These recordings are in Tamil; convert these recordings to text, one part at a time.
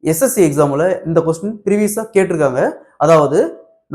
எஸ்எஸ்சி எக்ஸாம்ல இந்த கொஸ்டின் ப்ரீவியஸா கேட்டிருக்காங்க. அதாவது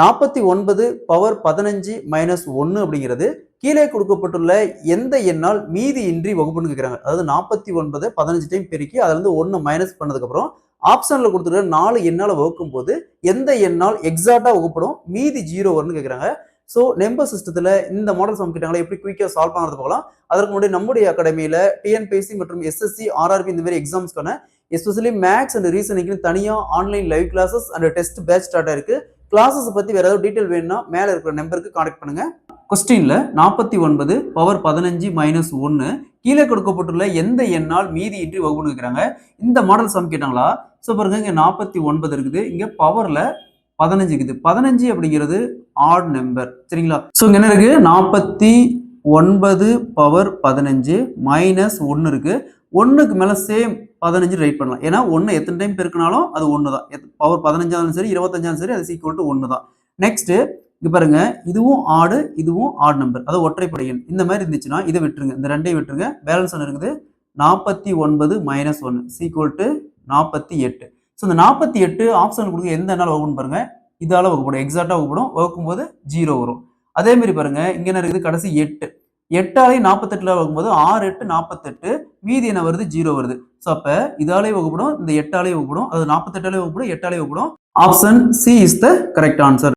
49 பவர் 15 மைனஸ் 1 அப்படிங்கிறது கீழே கொடுக்கப்பட்டுள்ள எந்த எண்ணால் மீதி இன்றி வகுப்புன்னு கேட்கிறாங்க. அதாவது 49 15 டைம் பெருக்கி அதுல இருந்து 1 மைனஸ் பண்ணதுக்கு அப்புறம் ஆப்ஷன்ல கொடுத்துருக்க 4 எண்ணால வகுக்கும் போது எந்த எண்ணால் எக்ஸாக்டா வகுப்படும் மீதி 0 வரும்னு கேட்கிறாங்க. ஸோ நம்பர் சிஸ்டத்துல இந்த மாடல் சம் கேட்டாங்களா எப்படி குயிக்கா சால்வ் பண்ணுறது போகலாம். அதற்கு முன்னாடி நம்முடைய அகாடமியில டிஎன்பிஎஸ்சி மற்றும் எஸ்எஸ்சி ஆர்ஆர்பி இந்த மாதிரி எக்ஸாம்ஸ்க்கான எஸ்பெஷலி மேக்ஸ் அண்ட் ரீசனிங்னு தனியா online live classes and test batch start ஆயிருக்கு. கிளாஸஸ் பத்தி வேற ஏதாவது டீடைல் வேணும்னா மேல இருக்கிற நம்பருக்கு கான்டாக்ட் பண்ணுங்க. கொஸ்டின்ல 49 பவர் 15 மைனஸ் 1 கீழே கொடுக்கப்பட்டுள்ள எந்த எண்ணால் மீதி இன்றி வகுப்புன்னு கேட்கிறாங்க. இந்த மாடல் சம் கேட்டாங்களா. ஸோ பாருங்க இங்க 49 இருக்குது, இங்க பவர்ல 15 இருக்குது. 15 அப்படிங்கிறது ஆட் நம்பர் சரிங்களா. ஸோ இங்க என்ன இருக்கு 49 பவர் 15 மைனஸ் 1 இருக்கு. 1க்கு மேல சேம் 15 ரைட் பண்ணலாம். ஏன்னா 1 எத்தனை டைம் பெருக்கினாலும் அது 1 தான். பவர் 15 சரி 25 சரி அது ஈக்குவல் டு 1 தான். நெக்ஸ்ட் இங்க பாருங்க இதுவும் ஆடு இதுவும் ஆட் நம்பர், அது ஒற்றைப்படை எண். இந்த மாதிரி இருந்துச்சுன்னா இதை விட்டுருங்க, இந்த ரெண்டையும் விட்டுருங்க. பேலன்ஸ் ஒன்று இருக்குது 49 மைனஸ் 1 ஈக்குவல் டு 48. ஸோ இந்த 48 ஆப்ஷன் கொடுக்க எந்த எண்ணால் வகுப்புன்னு பாருங்க, இதால வகுப்படும், எக்ஸாக்டா வகுப்படும். வகுக்கும் போது 0 வரும். அதே மாதிரி பாருங்க இங்க என்ன இருக்குது கடைசி 8, 8ஆலையும் 48ல வகுக்கும்போது 6 8 48, மீதி என்ன வருது 0 வருது. ஸோ அப்ப இதாலையும் வகுப்படும், இந்த 8ஆலையும் வகுப்படும், அது 48ஆலையும் வகுப்படும், 8ஆலையும் வகுப்படும். Option C is the correct answer.